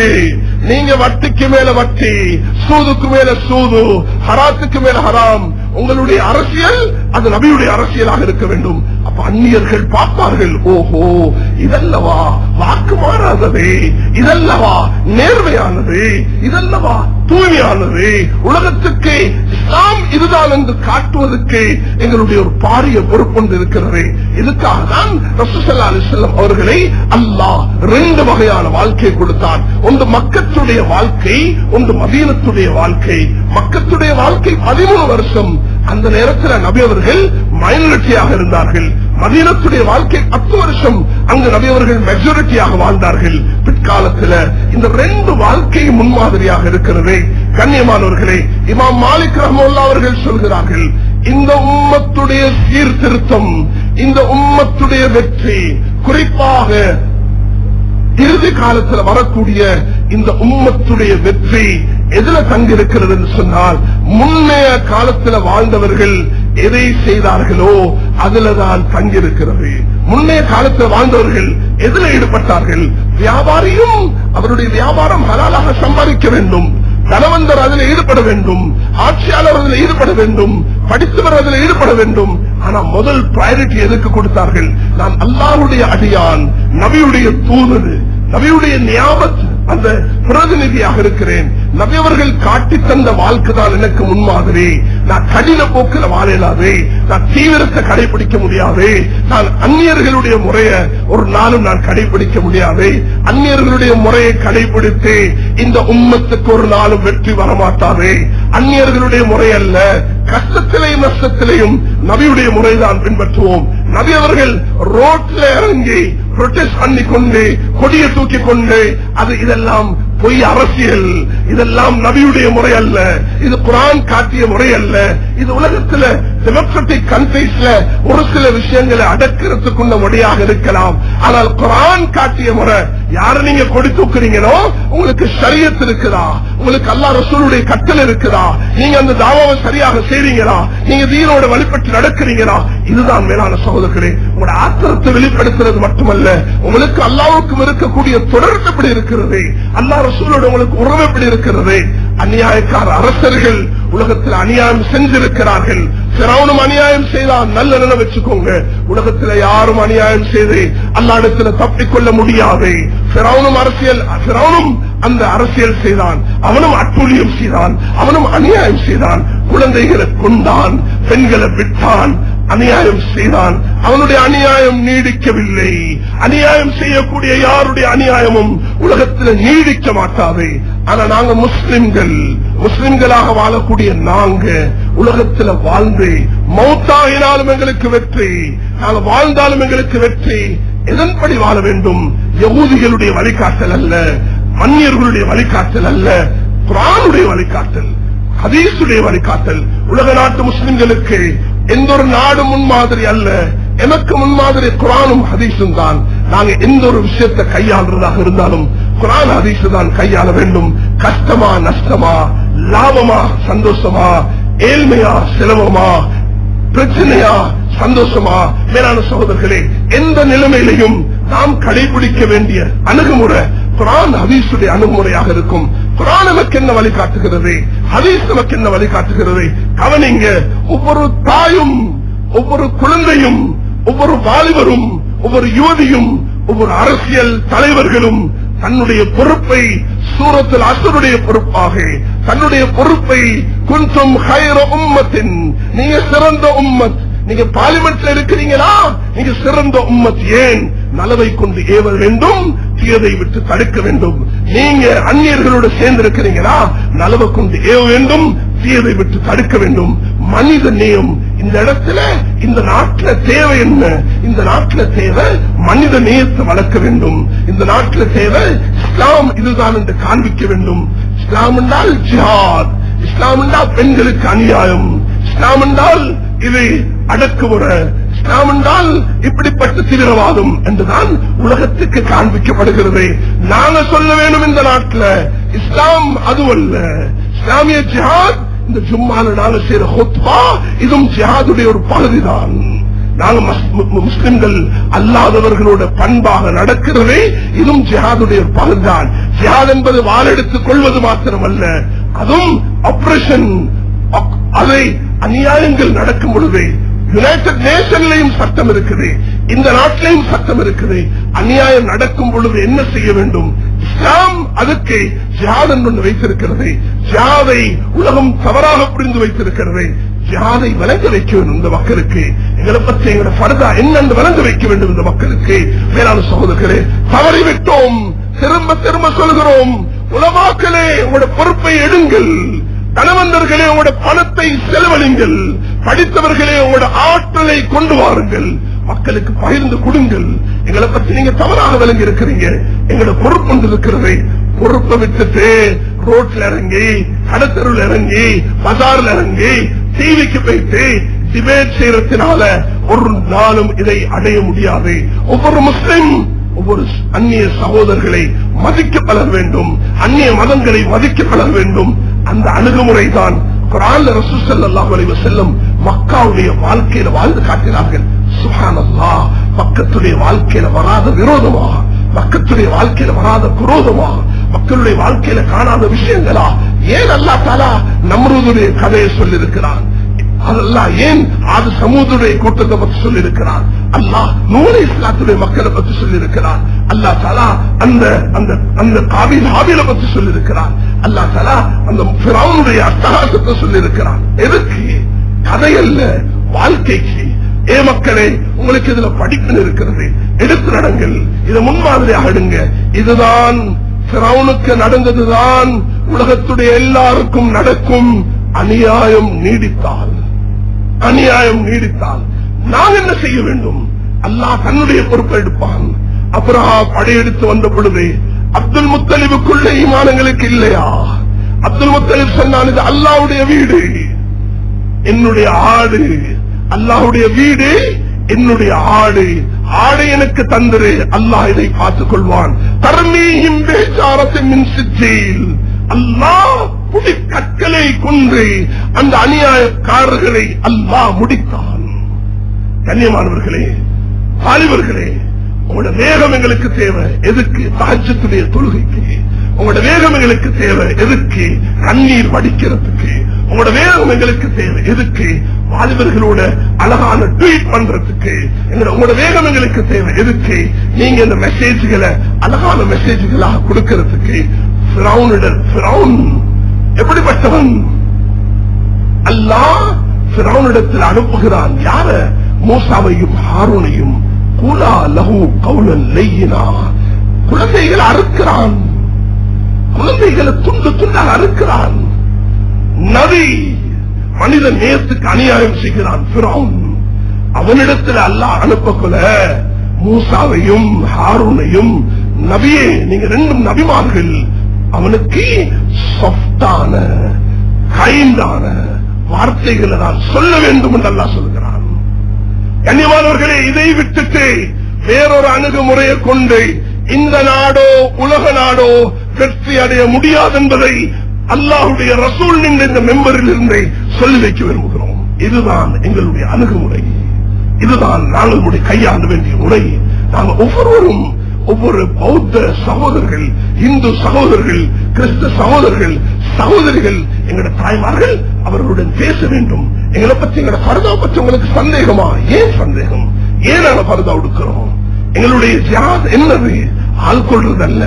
நீங்க வட்டிக்கு மேல வட்டி, சூதுக்கு மேல சூது, ஹராத்துக்கு மேல ஹராம், உங்களுடைய அரசியல் அது நபியுடைய அரசியலாக இருக்க வேண்டும். அப்ப அந்நியர்கள் பார்ப்பார்கள், ஓஹோ இதல்லவா வாக்கு மாறாதது, இதல்லவா நேர்மையானது, இதல்லவா தூய்மையானது, உலகத்துக்கு இஸ்லாம் இதுதான் என்று காட்டுவதற்கு எங்களுடைய ஒரு பாரிய பொறுப்பு இருக்கிறது. இதுக்காக தான் ரசூல் ஸல்லல்லாஹு அலைஹி வஸல்லம் அவர்களை அல்லாஹ் 2 வகையான வாழ்க்கை கொடுத்தான். ஒன்று மக்கத்துடைய வாழ்க்கை, ஒன்று மதீனத்துடைய வாழ்க்கை. மக்கத்துடைய வாழ்க்கை 13 வருஷம். அந்த நேரத்தில் நபி அவர்கள் மைனாரிட்டியாக இருந்தார்கள். மதீனத்துடைய வாழ்க்கை 10 வருஷம். அங்கு நபி அவர்கள் மெஜாரிட்டியாக வாழ்ந்தார்கள். பிற்காலத்தில் இந்த 2 வாழ்க்கை முன்மாதிரியாக இருக்கிறது. கண்ணியமானவர்களே, இமாம் மாலிக் ரஹ்மத்துல்லாஹி அவர்கள் சொல்கிறார்கள், இந்த உம்மத்துடைய சீர்திருத்தம், இந்த உம்மத்துடைய வெற்றி, குறிப்பாக இறுதி காலத்தில் வரக்கூடிய இந்த உம்மத்துடைய வெற்றி எதுல தங்கியிருக்கிறது என்று சொன்னால், முன்னைய காலத்தில் வாழ்ந்தவர்கள் எதை செய்தார்களோ அதுலதான் தங்கியிருக்கிறது. முன்னைய காலத்தில் வாழ்ந்தவர்கள் எதில் ஈடுபட்டார்கள்? வியாபாரியும் அவருடைய வியாபாரம் ஹலாலாக சம்பாதிக்க வேண்டும், தனவந்தர் அதில் ஈடுபட வேண்டும், ஆட்சியாளர் அதில் ஈடுபட வேண்டும், படித்தவர் அதில் ஈடுபட வேண்டும். ஆனா முதல் பிரையாரிட்டி எதுக்கு கொடுத்தார்கள்? நான் அல்லாஹ்வுடைய அடியான், நபியுடைய தூதர், நபியுடைய நியாமத், அந்த பிரதிநிதியாக இருக்கிறேன். நபி அவர்கள் காட்டி தந்த வாழ்க்கை தான் எனக்கு முன்மாதிரி. நான் கடின போக்கில் வாழலாது, நான் தீவிரத்தை கடைபிடிக்க முடியாது, நான் அந்நியர்களுடைய முறையை ஒரு நாளும் நான் கடைபிடிக்க முடியாது. அந்நியர்களுடைய முறையை கடைபிடித்து இந்த உம்மத்துக்கு ஒரு நாளும் வெற்றி வரமாட்டாது. அந்நியர்களுடைய முறை அல்ல, கஷ்டத்திலையும் நஷ்டத்திலையும் நபியுடைய முறைதான் பின்பற்றுவோம். நபி அவர்கள் ரோட்ல இறங்கி புரொட்டஸ்ட் பண்ணி கொண்டு கொடியை தூக்கி கொண்டு இதெல்லாம் பொய் அரசியல், இதெல்லாம் நபியுடைய முறை அல்ல, இது குர்ஆன் காட்டிய முறை அல்ல. இது உலகத்துல டெமோக்ராட்டிக் கண்ட்ரீஸ்ல ஒரு சில விஷயங்களை அடக்கிறதுக்குள்ள முறையாக இருக்கலாம். ஆனால் குர்ஆன் காட்டிய முறை, யார நீங்க கொடி தூக்குறீங்களோ உங்களுக்கு ஷரியத் இருக்குதா, உங்களுக்கு அல்லாஹ் ரசூலுடைய கட்டளை இருக்குதா, நீங்க அந்த தாவாவை சரியாக செய்றீங்களா, நீங்க தீனோட வழிபட்டு நடக்கிறீங்களா, இதுதான் மேலான சகோதரர்களே. உங்களோட ஆத்திரத்தை வெளிப்படுத்துறது மட்டுமல்ல, உங்களுக்கு அல்லாஹ்வுக்கும் இருக்கக்கூடிய தொடர்பு எப்படி இருக்கிறது, அல்லாஹ் ரசூலோட உங்களுக்கு உறவு எப்படி இருக்கிறது. அநியாயக்கார அரசர்கள் உலகத்தில் அநியாயம் செஞ்சிருக்கிறார்கள். ஃபிரௌனும் அநியாயம் செய்தான், நல்ல நிலை வச்சுக்கோங்க. உலகத்தில் யாரும் அநியாயம் செய்து அல்லாஹ்விடத்துல தப்பிக்கொள்ள முடியாது. ஃபிரௌனும் அந்த அரசியல் செய்தான், அவனும் அட்டூழியம் செய்தான், அவனும் அநியாயம் செய்தான், குழந்தைகளை கொண்டான், பெண்களை விட்டான், அநியாயம் செய்தான். அவனுடைய அநியாயம் நீடிக்கவில்லை. அநியாயம் செய்யக்கூடிய யாருடைய அநியாயமும் உலகத்தில் நீடிக்க மாட்டாது. ஆனா நாங்க முஸ்லிம்களாக வாழக்கூடிய நாங்க உலகத்தில் வாழ்ந்து மௌத்தாகினாலும் எங்களுக்கு வெற்றி, நாங்க வாழ்ந்தாலும் எங்களுக்கு வெற்றி. எதன்படி வாழ வேண்டும்? யகூதிகளுடைய வழிகாட்டல் அல்ல, அந்நியர்களுடைய வழிகாட்டல் அல்ல, குர்ஆனுடைய வழிகாட்டல், ஹதீஸுடைய வழிகாட்டல். உலக நாட்டு முஸ்லிம்களுக்கு எந்த ஒரு நாடு முன்மாதிரி அல்ல, எனக்கு முன்மாதிரி குர்ஆனும் ஹதீஸும் தான். நாங்க எந்த ஒரு விஷயத்தை கையாளுறதாக இருந்தாலும் குர்ஆன் ஹதீஸ் தான் கையாள வேண்டும். கஷ்டமா நஷ்டமா, லாபமா சந்தோஷமா, ஏழ்மையா செலவமா, பிரச்சனையா சந்தோஷமா, மேலான சகோதரர்களே, எந்த நிலைமையிலையும் நாம் கடைபிடிக்க வேண்டிய அணுகுமுறை குர்ஆன் ஹதீஸுடைய அணுகுமுறையாக இருக்கும். குர்ஆன் நமக்கு என்ன வழிகாட்டுகிறது, ஹதீஸ் நமக்கு என்ன வழிகாட்டுகிறது? கவனிங்க. ஒவ்வொரு தாயும், ஒவ்வொரு குழந்தையும், ஒவ்வொரு வாலிபரும், ஒவ்வொரு யுவதியும், ஒவ்வொரு அரசியல் தலைவர்களும் தன்னுடைய பொறுப்பை சூரத்துல் அஸ்ருடைய பொறுப்பாக, தன்னுடைய பொறுப்பை குன்தும் கைர உம்மத்தின், நீங்க சிறந்த உம்மத், நீங்க பார்லிமெண்ட்ல இருக்கிறீங்களா, நீங்க சிறந்த உம்மத். ஏன்? நலவை கொண்டு ஏவ வேண்டும், தீயதை விட்டு தடுக்க வேண்டும். நீங்க அந்நியர்களோடு சேர்ந்து இருக்கிறீங்களா, நலவை கொண்டு ஏவ வேண்டும், தீயதை விட்டு தடுக்க வேண்டும். மனித நேயம் இந்த இடத்துல, இந்த நாட்டில் தேவை என்ன? இந்த நாட்டில் தேவை மனித நேயத்தை வளர்க்க வேண்டும். இந்த நாட்டில் தேவை இஸ்லாம் இதுதான் என்று காண்பிக்க வேண்டும். இஸ்லாம் என்றால் ஜிஹாத், இஸ்லாம் என்றால் பெண்களுக்கு அநியாயம், இஸ்லாம் என்றால் இது அடக்குமுறை, இஸ்லாம் என்றால் இப்படிப்பட்ட தீவிரவாதம் என்றுதான் உலகத்துக்கு காண்பிக்கப்படுகிறது. நாங்க சொல்ல வேண்டும் இந்த நாட்டில் இஸ்லாம் அதுவல்ல, இஸ்லாமிய ஜிஹாத் இந்த ஜும்மால நாங்க செய்யற ஹுத்பா இதுவும் ஜிஹாதுடைய ஒரு பகுதிதான். நாங்க முஸ்லிம்கள் அல்லாதவர்களோட பண்பாக நடக்கிறதே இதுவும் ஜிஹாதுடைய ஒரு பகுதிதான். ஜிஹாத் என்பது வாளெடுத்துக் கொள்வது மாத்திரமல்ல, அதுவும் ஆபரேஷன். அதை அநியாயங்கள் நடக்கும் பொழுது யுனைடெட் நேஷன்லையும் சட்டம் இருக்குது, இந்த நாட்டிலையும் சட்டம் இருக்குது. அநியாயம் நடக்கும் பொழுது என்ன செய்ய வேண்டும்? இஸ்லாம் அதுக்கு ஜிஹாத் என்று வைத்திருக்கிறது. ஜிஹாதை உலகம் தவறாக புரிந்து வைத்திருக்கிறது. ஜிஹாதை விளங்க வைக்க வேண்டும் இந்த மக்களுக்கு. எங்களை பற்றி எங்களோட பர்தா என்னென்று விளங்க வைக்க வேண்டும் இந்த மக்களுக்கு. மேலான சகோதரர்களே, தவறிவிட்டோம், திரும்ப திரும்ப சொல்கிறோம். உலமாக்களே, உங்களோட பொறுப்பை எடுங்கள். தனவந்தர்களே, உங்களோட பணத்தை செலவழிங்கள். படித்தவர்களே, உங்களோட ஆற்றலை கொண்டு வாருங்கள், மக்களுக்கு பகிர்ந்து கொடுங்கள். எங்களை பற்றி நீங்க தவறாக விளங்கி இருக்கிறீங்க. எங்களோட பொறுப்பு ஒன்று இருக்கிறது. பொறுப்பை விட்டுட்டு ரோட்ல இறங்கி, கடத்தருள் இறங்கி, பஜார்ல இறங்கி, டிவிக்கு போயிட்டு டிபேட் செய்யறதுனால ஒரு நாளும் இதை அடைய முடியாது. ஒவ்வொரு முஸ்லிம் ஒவ்வொரு அந்நிய சகோதரர்களை மதிக்க பழக வேண்டும், அந்நிய மதங்களை மதிக்க பழக வேண்டும். அந்த அணுகுமுறை தான் குர்ஆன்ல ரசூல் ஸல்லல்லாஹு அலைஹி வஸல்லம் மக்காவுடைய வாழ்க்கையில வாழ்ந்து காட்டினார்கள். சுப்ஹானல்லாஹ், மக்களுடைய வாழ்க்கையில வராத விரோதமாக, மக்களுடைய வாழ்க்கையில வராத குரோதமாக, மக்களுடைய வாழ்க்கையில காணாத விஷயங்களா? ஏன் அல்லாஹ் தஆலா நம்ரூதுடைய கதையை சொல்லியிருக்கிறான்? அதெல்லாம் ஏன் அது சமூகத்துடைய கூட்டத்தை பற்றி சொல்லி இருக்கிறார். அல்லாஹ் நூறு இஸ்லாத்துடைய மக்களை பற்றி சொல்லி இருக்கிறார். அல்லாஹ் தஆலா அந்த காபீல் ஹாபீலை பற்றி சொல்லி இருக்கிறார். அல்லாஹ் தஆலா அந்த ஃபிரௌனுடைய அட்டகாசத்தை சொல்லி இருக்கிறார். எதுக்கு? கதையல்ல, வாழ்க்கைக்கு. ஏ மக்களே, உங்களுக்கு இதுல படிப்பு இருக்கிறது, எடுத்து நடங்கள், இதை முன்மாதிரியாக எடுங்க. இதுதான் ஃபிரௌனுக்கு நடந்ததுதான் உலகத்துடைய எல்லாருக்கும் நடக்கும். அநியாயம் நீடித்தால் நாம் என்ன செய்ய வேண்டும்? அல்லாஹ் தன்னுடைய பொறுப்பை எடுப்பான். அப்புறம் படையெடுத்து வந்த பொழுது அப்துல் முத்தலிபுக்குள்ள ஈமானங்களுக்கு இல்லையா? அப்துல் முத்தலிப் சொன்னான், இது அல்லாஹ்வுடைய வீடு, என்னுடைய ஆடு. அல்லாஹ்வுடைய வீடு, என்னுடைய ஆடு. ஆடை எனக்கு தந்திரு, அல்லாஹ் இதை பார்த்துக் கொள்வான். தர்மீஹிம் பிஹிஜாரத்தின் மின் சிஜ்ஜீல். அல்லாஹ் புடிக்கற்களை கொண்டு அந்த அநியாயக்காரர்களை அல்லாஹ் முடித்தான். கண்ணியமானவர்களே, வாலிபர்களே, உங்களோட வேகம் எங்களுக்கு தேவை. எதுக்கு? தஹஜ்ஜுடைய தொழுகைக்கு. உங்களோட வேகம் எங்களுக்கு தேவை. எதுக்கு? கண்ணீர் வடிக்கிறதுக்கு. உங்களோட வேகம் எங்களுக்கு தேவை. எதுக்கு? வாலிபர்களோட அழகான ட்வீட் பண்றதுக்கு. உங்களோட வேகம் எங்களுக்கு தேவை. எதுக்கு? நீங்க இந்த மெசேஜ்களை அழகான மெசேஜ்களாக கொடுக்கிறதுக்கு. ஃபிரௌன் எப்படிப்பட்டவன்? அல்லாஹ் ஃபிரௌனிடத்தில் அனுப்புகிறான். யார? மூசாவையும் ஹாரூனையும். கூலா லஹு கௌலன் லையினா. குழந்தைகளை அறுக்கிறான், குழந்தைகளை துண்டு துண்டாக அறுக்கிறான். நபி மனித நேயத்துக்கு அநியாயம் செய்கிறான் ஃபிரௌன். அவனிடத்தில் அல்லாஹ் அனுப்பக்குள்ள மூசாவையும் ஹாரூனையும், நபியே நீங்க ரெண்டும் நபிமார்கள், அவனுக்கு சாஃப்டான கைண்டான வார்த்தைகளை நான் சொல்ல வேண்டும் என்று அல்லாஹ் சொல்கிறான். கண்ணியமானவர்களே, இதை விட்டுட்டு வேறொரு அணுகுமுறையை கொண்டு இந்த நாடோ உலக நாடோ வெற்றி அடைய முடியாது என்பதை அல்லாஹ்வுடைய ரசூல் நின்ற இந்த மெம்பரில் இருந்தே சொல்லி வைக்க விரும்புகிறோம். இதுதான் எங்களுடைய அணுகுமுறை, இதுதான் நாங்கள் கையாள வேண்டிய முறை. நாங்கள் ஒவ்வொருவரும், ஒவ்வொரு பௌத்த சகோதரர்கள், இந்து சகோதரர்கள், கிறிஸ்தவ சகோதரிகள், எங்களோட தாய்மார்கள் அவர்களுடன் பேச வேண்டும். எங்களை பற்றி, எங்களோட பரதா பற்றி உங்களுக்கு சந்தேகமா? ஏன் சந்தேகம்? ஏன் நாங்கள் பரதா கொடுக்கிறோம்? எங்களுடைய ஜிஹாத் என்னது? ஆள் கொள்றது அல்ல.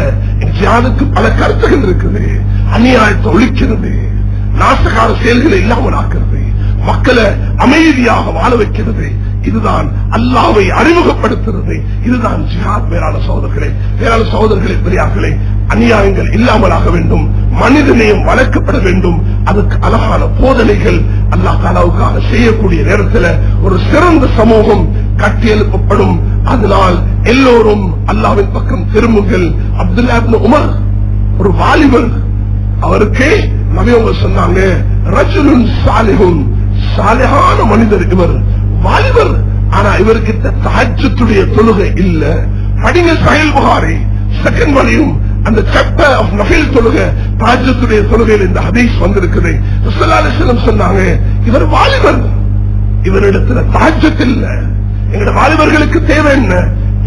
ஜிஹாதுக்கு பல கருத்துகள் இருக்குது. அநியாயத்தை ஒழிக்கிறது, நாசகார செயல்களை இல்லாமல் ஆக்குறது, மக்களை அமைதியாக வாழ வைக்கிறது. இதுதான் அல்லாஹ்வை அறிமுகப்படுத்துறது. இதுதான் ஜிஹாத். மேலான சகோதரர்களே, பெரியார்களே, அநியாயங்கள் இல்லாமல் ஆக வேண்டும், மனிதநேயம் வளர்க்கப்பட வேண்டும். அதுக்கு அழகான போதனைகள் அல்லாஹ் தஆலாவுக்காக செய்யக்கூடிய நேரத்தில் ஒரு சிறந்த சமூகம் கட்டியெழுப்பப்படும். அதனால் எல்லோரும் அல்லாஹ்வின் பக்கம் திரும்புங்கள். அப்துல்லா இப்னு உமர் ஒரு வாலிபர், அவருக்கு நபி அவங்க சொன்னாங்க, ரஜுலுன் சாலிஹுன், சாலிஹான மனிதர் இவர், வாலிபர். ஆனா இவருக்கு தஹஜ்ஜுடைய தொழுகை இல்ல. படிங்க சஹீஹ் புகாரி செகண்ட் வால்யூம், அந்த சாப்டர் ஆஃப் நஃபில் தொழுகை, தஹஜ்ஜுடைய தொழுகையில் இந்த ஹதீஸ் வந்திருக்குது. ஸல்லல்லாஹு அலைஹி வஸல்லம் சொன்னாங்க, இவர் வாலிபர், இவரிடத்துல தஹஜ்ஜுத் இல்ல. எங்க வாலிபர்களுக்கு தேவை என்ன?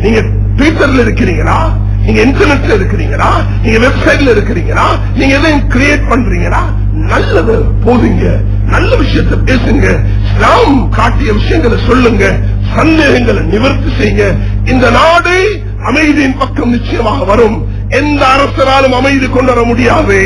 நீங்க ட்விட்டர்ல இருக்கிறீங்களா? நீங்க இன்டர்நெட்ல இருக்கிறீங்களா? நீங்க வெப்சைட்ல இருக்கிறீங்களா? நீங்க எதையும் கிரியேட் பண்றீங்களா? நல்லது போதுங்க, நல்ல விஷயத்தை பேசுங்க, இஸ்லாம் காட்டிய விஷயங்களை சொல்லுங்க, சந்தேகங்களை நிவர்த்தி செய்யுங்க. இந்த நாடு அமைதியின் பக்கம் நிச்சயமாக வரும். எந்த அரசராலும் அமைதி கொண்டு வர முடியாது,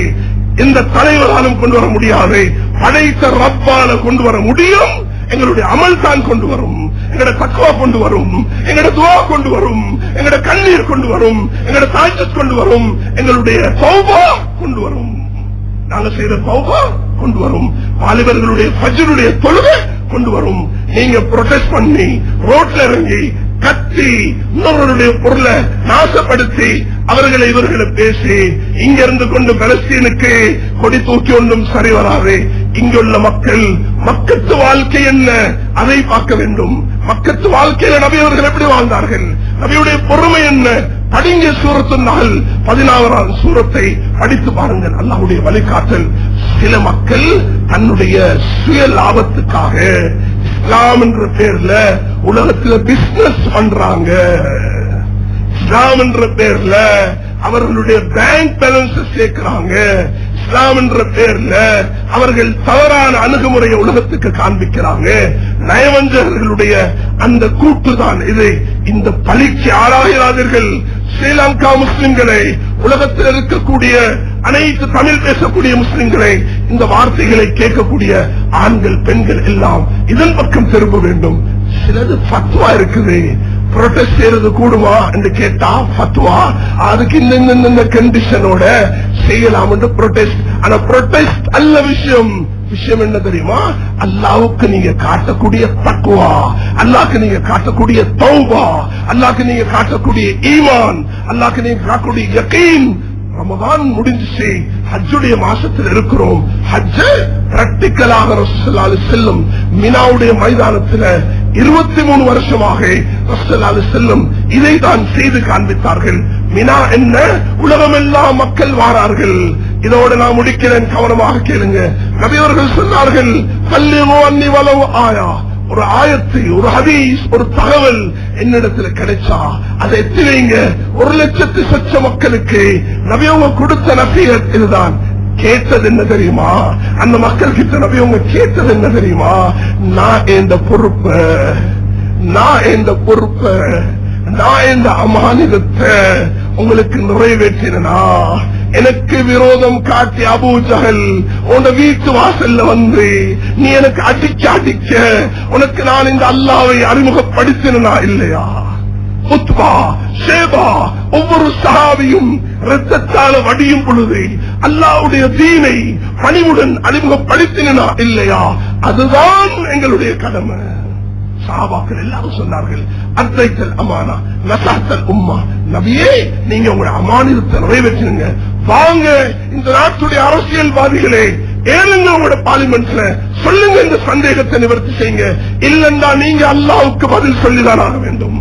எந்த தலைவராலும் கொண்டு வர முடியாது. படைத்த ரப்பால கொண்டு வர முடியும். எங்களுடைய அமல் தான் கொண்டு வரும், எங்களோட தக்வா கொண்டு வரும், எங்களோட துஆ கொண்டு வரும், எங்களோட கண்ணீர் கொண்டு வரும், எங்களோட தஹஜ்ஜுத் கொண்டு வரும், எங்களுடைய தௌபா கொண்டு வரும், நாங்க செய்த தௌபா கொண்டு வரும், வாலிபர்களுடைய ஃபஜ்ருடைய தொழுகை கொண்டு வரும். நீங்க ப்ரொடெஸ்ட் பண்ணி ரோட்ல இறங்கி கத்தி இன்னொருடைய பொருளை நாசப்படுத்தி அவர்களை இவர்களை பேசி இங்க இருந்து கொண்டு பலஸ்தீனுக்கு கொடி தூக்கி ஒன்றும் சரி வராது. இங்குள்ள மக்கத்து வாழ்க்கை என்ன அதை பார்க்க வேண்டும். மக்கத்து வாழ்க்கையில நபி அவர்கள் எப்படி வாழ்ந்தார்கள், நபியுடைய பொறுமை என்ன? படிங்க சூரத்து நஹல் 16ஆம் சூரத்தை படித்து பாருங்கள். அல்லாஹ்வுடைய வழிகாட்டல். சில மக்கள் தன்னுடைய சுய லாபத்துக்காக இஸ்லாம் என்ற பேர்ல உலகத்தில் பிசினஸ் பண்றாங்க. இஸ்லாம் என்ற பேர்ல அவர்களுடைய பேங்க் பேலன்ஸ் சேர்க்கிறாங்க. இஸ்லாம் என்ற பெயர்ல அவர்கள் தவறான அணுகுமுறையை உலகத்துக்கு காண்பிக்கிறாங்க. நயவஞ்சகர்களுடைய அந்த கூட்டுதான் இது. இந்த பழிக்கு ஆளாகிறார்கள். ஸ்ரீலங்கா முஸ்லிம்களை, உலகத்தில் இருக்கக்கூடிய அனைத்து தமிழ் பேசக்கூடிய முஸ்லிம்களை, இந்த வார்த்தைகளை கேட்கக்கூடிய ஆண்கள் பெண்கள் எல்லாம் இதன் பக்கம் திரும்ப வேண்டும். சிலது ஃபத்வா இருக்குது, புரொட்டஸ்ட் செய்யறது கூடுமா என்று கேட்டா ஃபத்வா, அதுக்கு இந்த கண்டிஷனோட செய்யலாம் என்று புரொட்டஸ்ட். ஆனா புரொட்டஸ்ட் அல்ல விஷயம். விஷயம் என்ன தெரியுமா? அல்லாஹ்வுக்கு நீங்க காட்டக்கூடிய தக்வா, அல்லாஹ்க்கு நீங்க காட்டக்கூடிய தௌபா, அல்லாஹ்க்கு நீங்க காட்டக்கூடிய ஈமான், அல்லாஹ்க்கு நீங்க காட்டக்கூடிய யகீன். ரமதான் முடிஞ்சிச்சு, ஹஜ்ஜுடைய மாசத்தில் இருக்கிறோம். ஹஜ்ஜ பிராக்டிக்கலாக ரசூலுல்லாஹி அலைஹி வஸல்லம் மினாவுடைய மைதானத்தில் 23 வருஷமாக ரசூலுல்லாஹி அலைஹி வஸல்லம் இதை தான் செய்து காண்பித்தார்கள். மினா என்ன? உலகமெல்லாம் மக்கள் வாரார்கள். இதோடு நான் முடிக்கிறேன், கவனமாக கேளுங்க. நபி அவர்கள் சொன்னார்கள், பல்லிகு அன்னி வலவ் ஆயா, ஒரு ஆயத்து, ஒரு ஹதீஸ், ஒரு தகவல் என்னிடத்துல கிடைச்சா அதை எத்தினீங்க 1,00,000 சொச்ச மக்களுக்கு. நபி அவங்க கொடுத்த நசீஹத் இதுதான். கேட்டது என்ன தெரியுமா? அந்த மக்கள் கிட்ட நபி அவங்க கேட்டது என்ன தெரியுமா? நான் இந்த பொறுப்பை, நான் இந்த அமானிதத்தை உங்களுக்கு நிறைவேற்றினா, எனக்கு விரோதம் காட்டி அபூ ஜஹல் உன் வீட்டு வாசல்ல வந்து நீ எனக்கு அடிக்க உனக்கு நான் இந்த அல்லாஹ்வை அறிமுகப்படுத்தினா இல்லையா? உத்பா, ஷேபா, ஒவ்வொரு சஹாபியும் இரத்தத்தால வடியும் பொழுது அல்லாஹ்வுடைய தீனை பணிவுடன் அறிமுகப்படுத்தினா இல்லையா? அதுதான் எங்களுடைய கடமை. சஹாபாக்கள் எல்லாரும் சொன்னார்கள், அத்தைத்தல் அமானா நஸஹத்தல் உம்மா. நபியே, நீங்க உங்க அமானிதத்தை நிறைவேற்றுங்க. வாங்க இந்த நாட்டுடைய அரசியல்வாதிகளே, ஏழுங்க உங்களோட பார்லிமெண்ட்ல சொல்லுங்க, இந்த சந்தேகத்தை நிவர்த்தி செய்யுங்க. இல்லன்னா நீங்க அல்லாஹ்வுக்கு பதில் சொல்லிதான் ஆக வேண்டும்.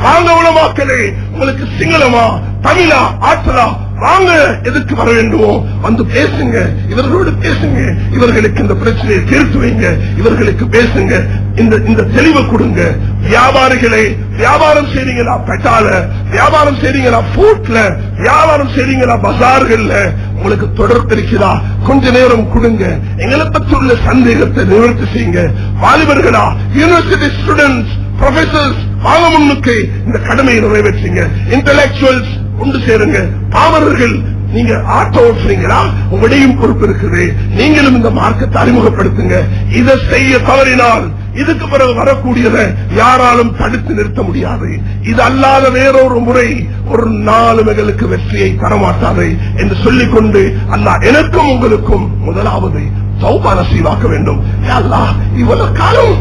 வாங்க உலமாக்களே, உங்களுக்கு சிங்களமா தமிழா ஆற்றலா வாங்க, எதுக்கு வர வேண்டுமோ வந்து பேசுங்க, இவர்களோடு பேசுங்க, இவர்களுக்கு இந்த பிரச்சனையை தீர்த்து வைங்க, இவர்களுக்கு பேசுங்க, இந்த தெளிவை கொடுங்க. வியாபாரிகளே, வியாபாரம் செய்றீங்களா பெட்டால, வியாபாரம் செய்றீங்களா போர்ட்ல, வியாபாரம் செய்றீங்களா பஜார்கள்ல, உங்களுக்கு தொடர்பு இருக்கிறதா? கொஞ்ச நேரம் கொடுங்க, எங்களை பற்றி உள்ள சந்தேகத்தை நிவர்த்தி செய்யுங்க. வாலிபர்களா, யூனிவர்சிட்டி ஸ்டூடெண்ட்ஸ், ப்ரொஃபசர்ஸ், வாங்க முன்னுக்கு இந்த கடமையை நிறைவேற்றுங்க. இன்டலெக்சுவல்ஸ் ஒன்று சேருங்க. பாமரர்கள், நீங்க ஆட்டோ ஓட்டுறீங்களா? உங்களையும் பொறுப்பு இருக்குது. நீங்களும் இந்த மார்க்கத்தை அறிமுகப்படுத்துங்க. இதை செய்ய தவறினால் இதுக்கு பிறகு வரக்கூடியதை யாராலும் தடுத்து நிறுத்த முடியாது. இது அல்லாத வேறொரு முறை ஒரு நாளும் எங்களுக்கு வெற்றியை தரமாட்டாது என்று சொல்லிக்கொண்டு, அல்லாஹ் எனக்கும் உங்களுக்கும் முதலாவது தௌபா நசீவாக்க வேண்டும். அல்லாஹ், இவ்வளவு காலம்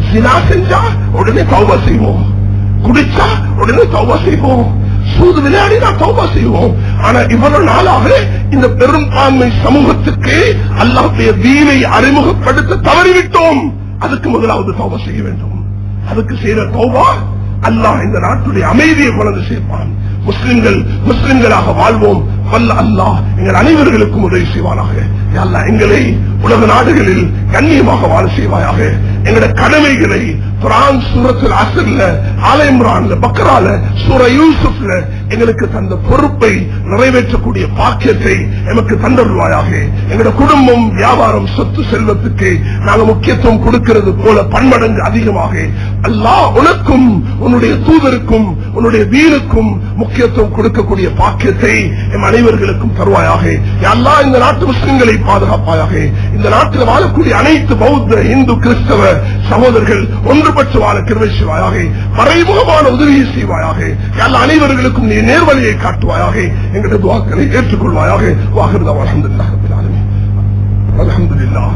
ஜினா செஞ்சா உடனே தௌபா செய்வோம், குடிச்சா உடனே தௌபா செய்வோம், சூது விளையாடினா தௌபா செய்வோம். ஆனா இவ்வளவு நாளாக இந்த பெரும்பான்மை சமூகத்துக்கு அல்லாஹ்வுடைய தீனை அறிமுகப்படுத்த தவறிவிட்டோம். அதுக்கு முதலாவது தௌபா செய்ய வேண்டும். அதுக்கு செய்யற தௌபா அல்லாஹ் இந்த நாட்டுடைய அமைதியை கொண்டு சேர்ப்பான். முஸ்லிம்களாக வாழ்வோம். வல்ல அல்லாஹ் எங்கள் அனைவர்களுக்கும் உதவி செய்வானாக. அல்லாஹ் எங்களை உலக நாடுகளில் கண்ணியமாக வாழ செய்வாயாக. எங்களுடைய கடமைகளை குர்ஆன் சூரத்துல் அஸ்ர்ல, ஆல இம்ரான்ல, பக்ரால, சூரா யூசுப்ல எங்களுக்கு தந்த பொறுப்பை நிறைவேற்றக்கூடிய பாக்கியத்தை எமக்கு தந்தருள்வாயாக. எங்களுடைய குடும்பம், வியாபாரம், சொத்து செல்வத்துக்கு நாங்கள் முக்கியத்துவம் கொடுக்கிறது போல பன்மடங்கு அதிகமாக அல்லாஹ் உனக்கும் உன்னுடைய தூதருக்கும் உன்னுடைய வீருக்கும் முக்கியத்துவம் கொடுக்கக்கூடிய பாக்கியத்தை எம் அனைவர்களுக்கும் தருவாயாக. அல்லாஹ் இந்த நாட்டு முஸ்லிம்களை பாதுகாப்பாயாக. இந்த நாட்டில் வாழக்கூடிய அனைத்து பௌத்த, இந்து, கிறிஸ்தவ சகோதரர்கள் ஒன்றுபட்டு வாழ கிருபை செய்வாயாக. மறைமுகமான உதவியை செய்வாயாக. எல்லா அனைவர்களுக்கும் நீ நேர்வழியை காட்டுவாயாக. எங்களுடைய துஆக்களை ஏற்றுக்கொள்வாயாக. வாஹிர் தஅவானா அல்ஹம்துலில்லாஹி ரப்பில் ஆலமீன். அல்ஹம்துலில்லாஹ்.